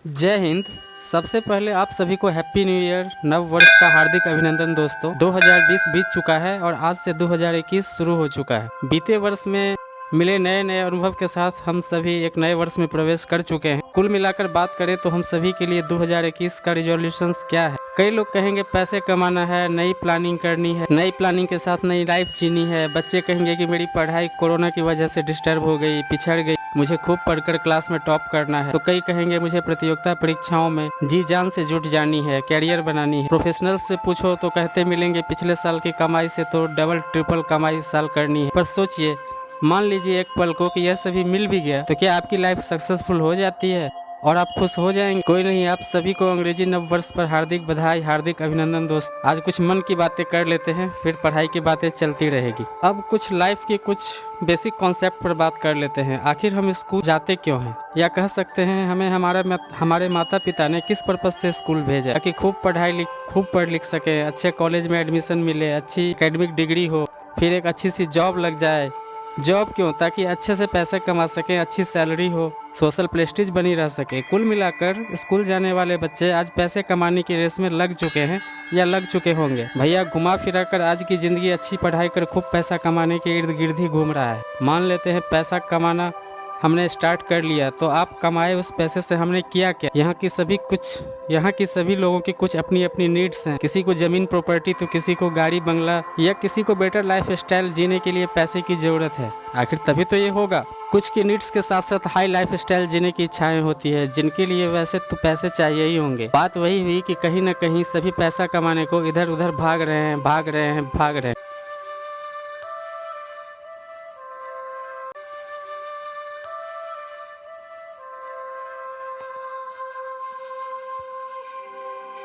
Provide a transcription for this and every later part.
जय हिंद। सबसे पहले आप सभी को हैप्पी न्यू ईयर, नव वर्ष का हार्दिक अभिनंदन। दोस्तों 2020 बीत चुका है और आज से 2021 शुरू हो चुका है। बीते वर्ष में मिले नए नए अनुभव के साथ हम सभी एक नए वर्ष में प्रवेश कर चुके हैं। कुल मिलाकर बात करें तो हम सभी के लिए 2021 का रिजोल्यूशंस क्या है। कई लोग कहेंगे पैसे कमाना है, नई प्लानिंग करनी है, नई प्लानिंग के साथ नई लाइफ जीनी है। बच्चे कहेंगे कि मेरी पढ़ाई कोरोना की वजह से डिस्टर्ब हो गई, पिछड़ गई, मुझे खूब पढ़कर क्लास में टॉप करना है। तो कई कहेंगे मुझे प्रतियोगिता परीक्षाओं में जी जान से जुट जानी है, कैरियर बनानी है। प्रोफेशनल से पूछो तो कहते मिलेंगे पिछले साल की कमाई से तो डबल ट्रिपल कमाई इस साल करनी है। पर सोचिए, मान लीजिए एक पल को कि यह सभी मिल भी गया तो क्या आपकी लाइफ सक्सेसफुल हो जाती है और आप खुश हो जाएंगे? कोई नहीं, आप सभी को अंग्रेजी नव वर्ष पर हार्दिक बधाई, हार्दिक अभिनंदन। दोस्त आज कुछ मन की बातें कर लेते हैं, फिर पढ़ाई की बातें चलती रहेगी। अब कुछ लाइफ के कुछ बेसिक कॉन्सेप्ट पर बात कर लेते हैं। आखिर हम स्कूल जाते क्यों हैं, या कह सकते हैं हमें हमारे माता पिता ने किस पर्पज से स्कूल भेजा, ताकि खूब पढ़ लिख सके, अच्छे कॉलेज में एडमिशन मिले, अच्छी एकेडमिक डिग्री हो, फिर एक अच्छी सी जॉब लग जाए। जॉब क्यों? ताकि अच्छे से पैसे कमा सकें, अच्छी सैलरी हो, सोशल प्रेस्टीज बनी रह सके। कुल मिलाकर स्कूल जाने वाले बच्चे आज पैसे कमाने की रेस में लग चुके हैं या लग चुके होंगे। भैया घुमा फिरा कर आज की जिंदगी अच्छी पढ़ाई कर खूब पैसा कमाने के इर्द गिर्द ही घूम रहा है। मान लेते हैं पैसा कमाना हमने स्टार्ट कर लिया, तो आप कमाए उस पैसे से हमने किया क्या? यहाँ की सभी लोगों की कुछ अपनी अपनी नीड्स हैं। किसी को जमीन प्रॉपर्टी तो किसी को गाड़ी बंगला या किसी को बेटर लाइफ स्टाइल जीने के लिए पैसे की जरूरत है। आखिर तभी तो ये होगा। कुछ की नीड्स के साथ साथ हाई लाइफ स्टाइल जीने की इच्छाएं होती है, जिनके लिए वैसे तो पैसे चाहिए ही होंगे। बात वही हुई कि कहीं न कहीं सभी पैसा कमाने को इधर उधर भाग रहे हैं।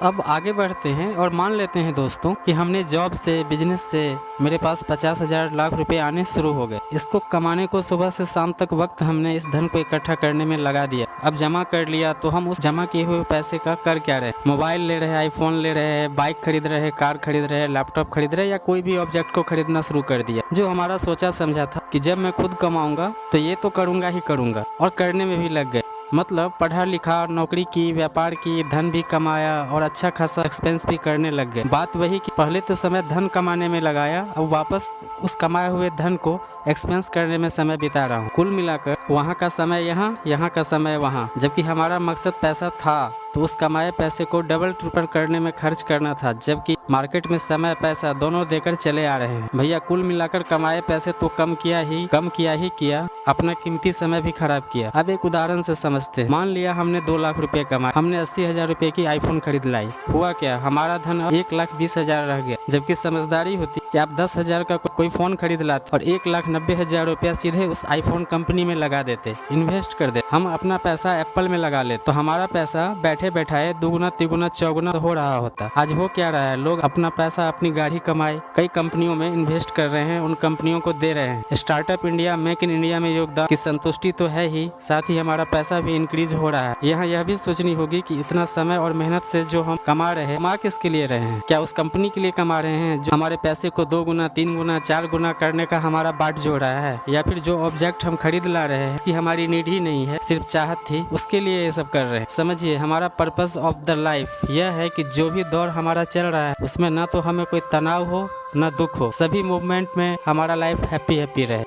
अब आगे बढ़ते हैं और मान लेते हैं दोस्तों कि हमने जॉब से, बिजनेस से मेरे पास 50,000 लाख रुपए आने शुरू हो गए। इसको कमाने को सुबह से शाम तक वक्त हमने इस धन को इकट्ठा करने में लगा दिया। अब जमा कर लिया तो हम उस जमा किए हुए पैसे का कर क्या रहे? मोबाइल ले रहे हैं, आईफोन ले रहे हैं, बाइक खरीद रहे हैं, कार खरीद रहे हैं, लैपटॉप खरीद रहे हैं, या कोई भी ऑब्जेक्ट को खरीदना शुरू कर दिया जो हमारा सोचा समझा था कि जब मैं खुद कमाऊंगा तो ये तो करूंगा ही करूंगा, और करने में भी लग गए। मतलब पढ़ा लिखा, नौकरी की, व्यापार की, धन भी कमाया और अच्छा खासा एक्सपेंस भी करने लग गए। बात वही कि पहले तो समय धन कमाने में लगाया, अब वापस उस कमाए हुए धन को एक्सपेंस करने में समय बिता रहा हूँ। कुल मिलाकर वहाँ का समय यहाँ का समय वहाँ। जबकि हमारा मकसद पैसा था तो उस कमाए पैसे को डबल ट्रिपल करने में खर्च करना था, जबकि मार्केट में समय पैसा दोनों देकर चले आ रहे हैं। भैया कुल मिलाकर कमाए पैसे तो कम किया, अपना कीमती समय भी खराब किया। अब एक उदाहरण से समझते हैं। मान लिया हमने 2 लाख रुपए कमाए, हमने 80,000 रुपए की आईफोन खरीद लाई। हुआ क्या? हमारा धन 1,20,000 रह गया। जबकि समझदारी होती कि आप 10,000 का कोई फोन खरीद लाते और 1,90,000 रुपया सीधे उस आईफोन कंपनी में लगा देते, इन्वेस्ट कर दे। हम अपना पैसा एप्पल में लगा ले तो हमारा पैसा बैठे बैठाए दुगुना तिगुना चौगुना हो रहा होता। आज हो क्या रहा है? लोग अपना पैसा अपनी गाड़ी कमाए कई कंपनियों में इन्वेस्ट कर रहे हैं, उन कंपनियों को दे रहे हैं। Startup India, make in India में योगदान की संतुष्टि तो है ही, साथ ही हमारा पैसा भी इंक्रीज हो रहा है। यहाँ यह भी सोचनी होगी कि इतना समय और मेहनत से जो हम कमा रहे हैं, कमा किसके लिए रहे हैं? क्या उस कंपनी के लिए कमा रहे हैं जो हमारे पैसे को 2 गुना 3 गुना 4 गुना करने का हमारा बाट जोड़ रहा है? या फिर जो ऑब्जेक्ट हम खरीद ला रहे हैं कि हमारी नीड ही नहीं है, सिर्फ चाहत थी, उसके लिए ये सब कर रहे हैं? समझिए, हमारा पर्पस ऑफ द लाइफ यह है कि जो भी दौर हमारा चल रहा है उसमें ना तो हमें कोई तनाव हो ना दुख हो, सभी मूवमेंट में हमारा लाइफ हैप्पी रहे।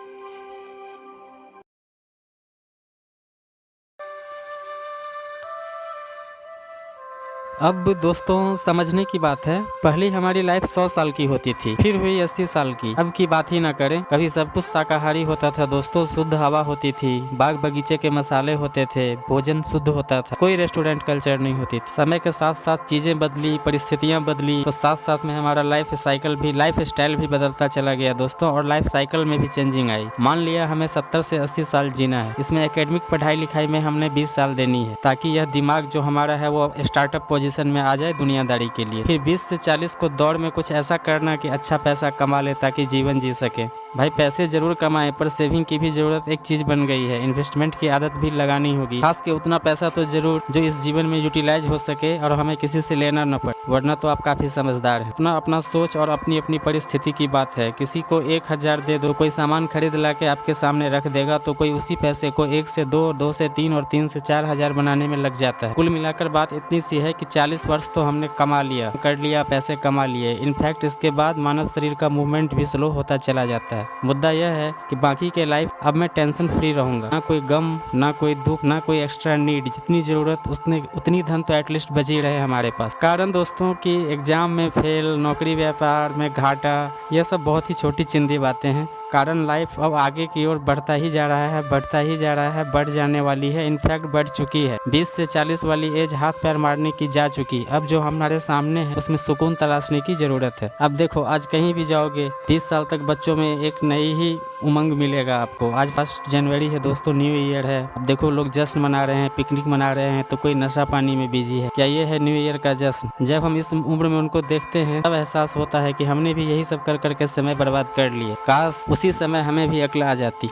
अब दोस्तों समझने की बात है, पहले हमारी लाइफ 100 साल की होती थी, फिर हुई 80 साल की। अब की बात ही ना करें। कभी सब कुछ शाकाहारी होता था दोस्तों, शुद्ध हवा होती थी, बाग बगीचे के मसाले होते थे, भोजन शुद्ध होता था, कोई रेस्टोरेंट कल्चर नहीं होती थी। समय के साथ साथ चीजें बदली, परिस्थितियां बदली, तो साथ साथ में हमारा लाइफ स्टाइल भी बदलता चला गया दोस्तों, और लाइफ साइकिल में भी चेंजिंग आई। मान लिया हमें 70 से 80 साल जीना है, इसमें एकेडमिक पढ़ाई लिखाई में हमने 20 साल देनी है, ताकि यह दिमाग जो हमारा है वो स्टार्टअप पोजीशन में आ जाए दुनियादारी के लिए। फिर 20 से 40 को दौड़ में कुछ ऐसा करना कि अच्छा पैसा कमा ले ताकि जीवन जी सके। भाई पैसे जरूर कमाएं, पर सेविंग की भी जरूरत एक चीज बन गई है। इन्वेस्टमेंट की आदत भी लगानी होगी, खास के उतना पैसा तो जरूर जो इस जीवन में यूटिलाइज हो सके और हमें किसी से लेना न पड़े, वरना तो आप काफी समझदार हैं। अपना अपना सोच और अपनी अपनी परिस्थिति की बात है। किसी को 1,000 दे दो, कोई सामान खरीद ला के आपके सामने रख देगा, तो कोई उसी पैसे को 1 से 2, 2 से 3 और 3 से 4 हजार बनाने में लग जाता है। कुल मिलाकर बात इतनी सी है कि 40 वर्ष तो हमने कमा लिया, कर लिया, पैसे कमा लिए। इनफैक्ट इसके बाद मानव शरीर का मूवमेंट भी स्लो होता चला जाता है। मुद्दा यह है कि बाकी के लाइफ अब मैं टेंशन फ्री रहूंगा, ना कोई गम, ना कोई दुख, ना कोई एक्स्ट्रा नीड। जितनी जरूरत उतनी धन तो एटलीस्ट बची रहे हमारे पास। कारण दोस्तों कि एग्जाम में फेल, नौकरी व्यापार में घाटा, यह सब बहुत ही छोटी चिंदी बातें हैं। कारण लाइफ अब आगे की ओर बढ़ता ही जा रहा है, बढ़ता ही जा रहा है, बढ़ जाने वाली है, इनफैक्ट बढ़ चुकी है। 20 से 40 वाली एज हाथ पैर मारने की जा चुकी। अब जो हमारे सामने है उसमें सुकून तलाशने की जरूरत है। अब देखो, आज कहीं भी जाओगे 20 साल तक बच्चों में एक नई ही उमंग मिलेगा आपको। आज 1 जनवरी है दोस्तों, न्यू ईयर है। अब देखो लोग जश्न मना रहे हैं, पिकनिक मना रहे हैं, तो कोई नशा पानी में बिजी है। क्या ये है न्यू ईयर का जश्न? जब हम इस उम्र में उनको देखते हैं तब एहसास होता है कि हमने भी यही सब कर करके समय बर्बाद कर लिए। काश उसी समय हमें भी अक्ल आ जाती।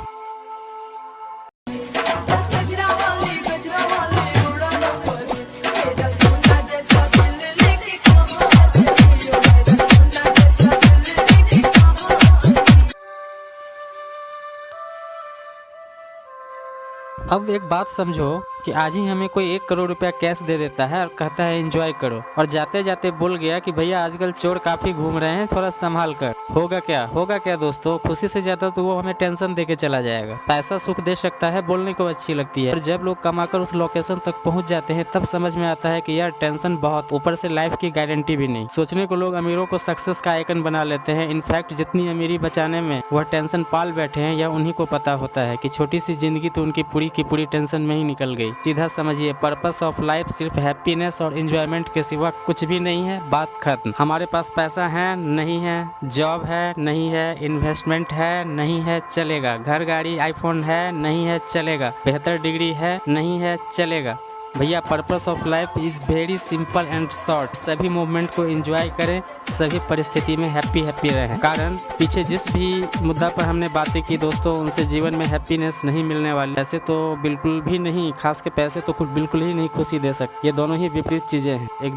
अब एक बात समझो कि आज ही हमें कोई 1 करोड़ रुपया कैश दे देता है और कहता है एंजॉय करो, और जाते जाते बोल गया कि भैया आजकल चोर काफी घूम रहे हैं, थोड़ा संभाल कर। होगा क्या दोस्तों? खुशी से ज्यादा तो वो हमें टेंशन देके चला जाएगा। पैसा सुख दे सकता है, बोलने को अच्छी लगती है, और जब लोग कमाकर उस लोकेशन तक पहुंच जाते हैं तब समझ में आता है कि यार टेंशन बहुत, ऊपर से लाइफ की गारंटी भी नहीं। सोचने को लोग अमीरों को सक्सेस का आइकन बना लेते हैं। इनफैक्ट जितनी अमीरी बचाने में वह टेंशन पाल बैठे हैं, यह उन्हीं को पता होता है कि छोटी सी जिंदगी तो उनकी पूरी की पूरी टेंशन में ही निकल गई। सीधा समझिए, पर्पस ऑफ लाइफ सिर्फ हैप्पीनेस और एंजॉयमेंट के सिवा कुछ भी नहीं है। बात खत्म। हमारे पास पैसा है नहीं है, जॉब है नहीं है, इन्वेस्टमेंट है नहीं है, चलेगा। घर गाड़ी आईफोन है नहीं है, चलेगा। बेहतर डिग्री है नहीं है, चलेगा। भैया purpose of life is very simple and short. सभी मूवमेंट को एंजॉय करें, सभी परिस्थिति में हैप्पी रहें। कारण पीछे जिस भी मुद्दा पर हमने बातें की दोस्तों, उनसे जीवन में हैप्पीनेस नहीं मिलने वाली। पैसे तो बिल्कुल भी नहीं, खास के पैसे तो बिल्कुल ही नहीं खुशी दे सकते। ये दोनों ही विपरीत चीजें हैं एक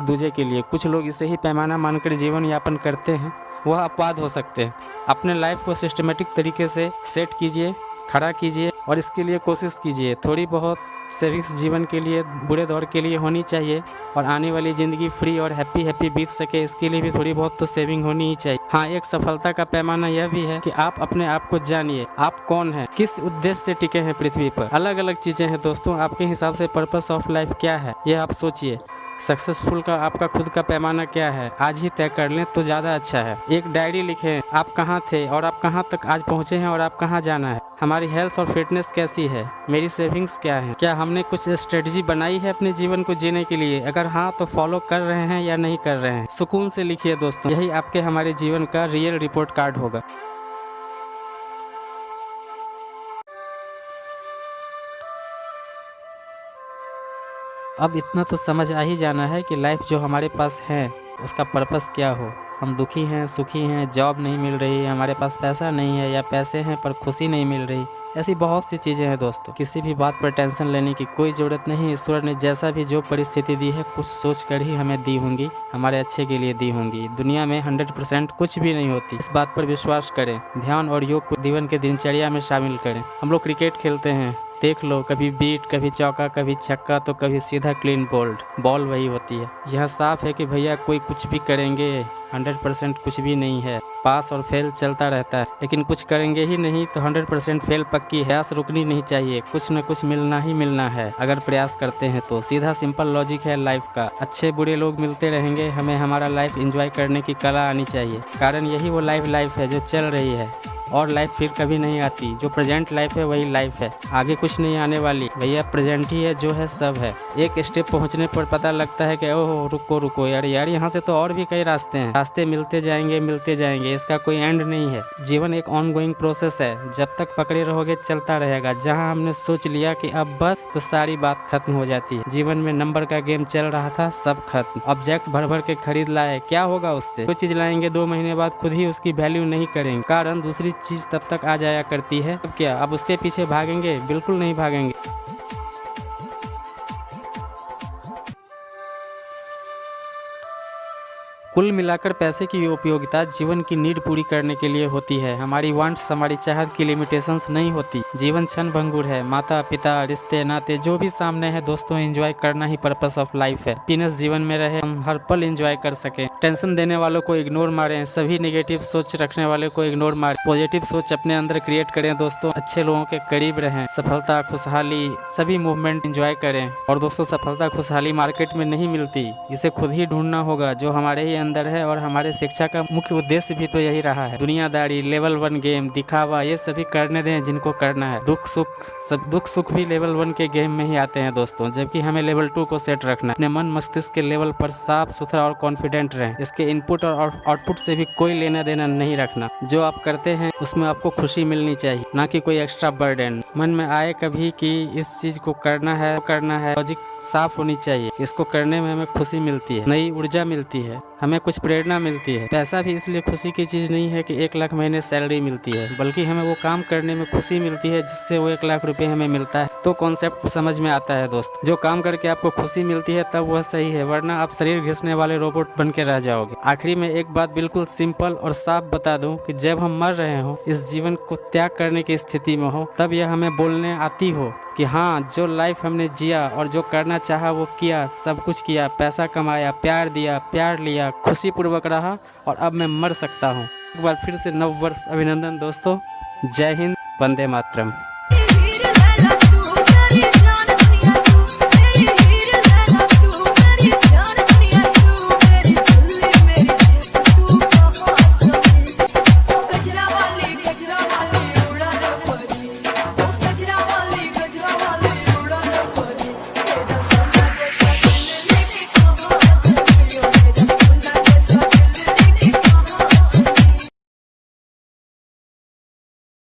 दूजे के लिए। कुछ लोग इसे ही पैमाना मानकर जीवन यापन करते हैं, वह अपवाद हो सकते हैं। अपने लाइफ को सिस्टमेटिक तरीके से सेट कीजिए, खड़ा कीजिए, और इसके लिए कोशिश कीजिए थोड़ी बहुत सेविंग्स जीवन के लिए, बुरे दौर के लिए होनी चाहिए, और आने वाली ज़िंदगी फ्री और हैप्पी बीत सके इसके लिए भी थोड़ी बहुत तो सेविंग होनी ही चाहिए। हाँ, एक सफलता का पैमाना यह भी है कि आप अपने आप को जानिए, आप कौन हैं, किस उद्देश्य से टिके हैं पृथ्वी पर। अलग अलग चीज़ें हैं दोस्तों, आपके हिसाब से पर्पस ऑफ लाइफ क्या है यह आप सोचिए। सक्सेसफुल का आपका खुद का पैमाना क्या है, आज ही तय कर लें तो ज़्यादा अच्छा है। एक डायरी लिखें, आप कहाँ थे और आप कहाँ तक आज पहुँचे हैं और आप कहाँ जाना है। हमारी हेल्थ और फिटनेस कैसी है, मेरी सेविंग्स क्या है, क्या हमने कुछ स्ट्रेटजी बनाई है अपने जीवन को जीने के लिए? अगर हाँ तो फॉलो कर रहे हैं या नहीं कर रहे हैं। सुकून से लिखिए दोस्तों, यही आपके हमारे जीवन का रियल रिपोर्ट कार्ड होगा। अब इतना तो समझ आ ही जाना है कि लाइफ जो हमारे पास है उसका पर्पस क्या हो। हम दुखी हैं, सुखी हैं, जॉब नहीं मिल रही, हमारे पास पैसा नहीं है, या पैसे हैं पर खुशी नहीं मिल रही, ऐसी बहुत सी चीज़ें हैं दोस्तों। किसी भी बात पर टेंशन लेने की कोई ज़रूरत नहीं। ईश्वर ने जैसा भी जो परिस्थिति दी है कुछ सोच कर ही हमें दी होंगी, हमारे अच्छे के लिए दी होंगी। दुनिया में 100% कुछ भी नहीं होती, इस बात पर विश्वास करें। ध्यान और योग को जीवन के दिनचर्या में शामिल करें। हम लोग क्रिकेट खेलते हैं, देख लो, कभी बीट, कभी चौका, कभी छक्का, तो कभी सीधा क्लीन बोल्ड, बॉल वही होती है। यह साफ है कि भैया कोई कुछ भी करेंगे 100% कुछ भी नहीं है। पास और फेल चलता रहता है, लेकिन कुछ करेंगे ही नहीं तो 100% फेल पक्की है। प्रयास रुकनी नहीं चाहिए, कुछ न कुछ मिलना ही मिलना है अगर प्रयास करते हैं तो। सीधा सिंपल लॉजिक है लाइफ का। अच्छे बुरे लोग मिलते रहेंगे, हमें हमारा लाइफ एंजॉय करने की कला आनी चाहिए। कारण यही वो लाइफ है जो चल रही है, और लाइफ फिर कभी नहीं आती। जो प्रेजेंट लाइफ है वही लाइफ है, आगे कुछ नहीं आने वाली भैया। प्रेजेंट ही है जो है सब है। एक स्टेप पहुंचने पर पता लगता है कि ओह रुको यार यहाँ से तो और भी कई रास्ते हैं। रास्ते मिलते जाएंगे, इसका कोई एंड नहीं है। जीवन एक ऑन गोइंग प्रोसेस है, जब तक पकड़े रहोगे चलता रहेगा। जहाँ हमने सोच लिया कि अब बस, तो सारी बात खत्म हो जाती है। जीवन में नंबर का गेम चल रहा था, सब खत्म। ऑब्जेक्ट भर भर के खरीद लाए, क्या होगा उससे? कोई चीज लाएंगे 2 महीने बाद खुद ही उसकी वैल्यू नहीं करेंगे, कारण दूसरी चीज तब तक आ जाया करती है। अब क्या, अब उसके पीछे भागेंगे? बिल्कुल नहीं भागेंगे। कुल मिलाकर पैसे की उपयोगिता जीवन की नीड पूरी करने के लिए होती है। हमारी वांट्स, हमारी चाहत की लिमिटेशंस नहीं होती। जीवन क्षण भंगुर है। माता पिता, रिश्ते नाते जो भी सामने है दोस्तों, एंजॉय करना ही पर्पस ऑफ लाइफ है। हैप्पीनेस जीवन में रहे, हम हर पल एंजॉय कर सके। टेंशन देने वालों को इग्नोर मारें, सभी नेगेटिव सोच रखने वाले को इग्नोर मारें, पॉजिटिव सोच अपने अंदर क्रिएट करें दोस्तों। अच्छे लोगों के करीब रहें, सफलता, खुशहाली, सभी मूवमेंट एंजॉय करें। और दोस्तों, सफलता, खुशहाली मार्केट में नहीं मिलती, इसे खुद ही ढूंढना होगा जो हमारे ही अंदर है। और हमारे शिक्षा का मुख्य उद्देश्य भी तो यही रहा है। दुनियादारी, लेवल 1 गेम, दिखावा, ये सभी करने दें जिनको करना है। दुख सुख भी लेवल 1 के गेम में ही आते हैं दोस्तों, जबकि हमें लेवल 2 को सेट रखना है। अपने मन मस्तिष्क के लेवल पर साफ सुथरा और कॉन्फिडेंट रहें। इसके इनपुट और आउटपुट से भी कोई लेना देना नहीं रखना। जो आप करते हैं उसमें आपको खुशी मिलनी चाहिए, ना कि कोई एक्स्ट्रा बर्डन। मन में आए कभी कि इस चीज को करना है, लॉजिक साफ होनी चाहिए। इसको करने में हमें खुशी मिलती है, नई ऊर्जा मिलती है, हमें कुछ प्रेरणा मिलती है। पैसा भी इसलिए खुशी की चीज नहीं है कि 1 लाख महीने सैलरी मिलती है, बल्कि हमें वो काम करने में खुशी मिलती है जिससे वो 1 लाख रुपए हमें मिलता है। तो कॉन्सेप्ट समझ में आता है दोस्त। जो काम करके आपको खुशी मिलती है तब वह सही है, वरना आप शरीर घिसने वाले रोबोट बन के रह जाओगे। आखिरी में एक बात बिल्कुल सिंपल और साफ बता दूं कि जब हम मर रहे हो, इस जीवन को त्याग करने की स्थिति में हो, तब यह हमें बोलने आती हो कि हाँ, जो लाइफ हमने जिया और जो करना चाहा वो किया, सब कुछ किया, पैसा कमाया, प्यार दिया, प्यार लिया, खुशी पूर्वक रहा, और अब मैं मर सकता हूँ। एक बार फिर से नव वर्ष अभिनंदन दोस्तों। जय हिंद, वंदे मातरम।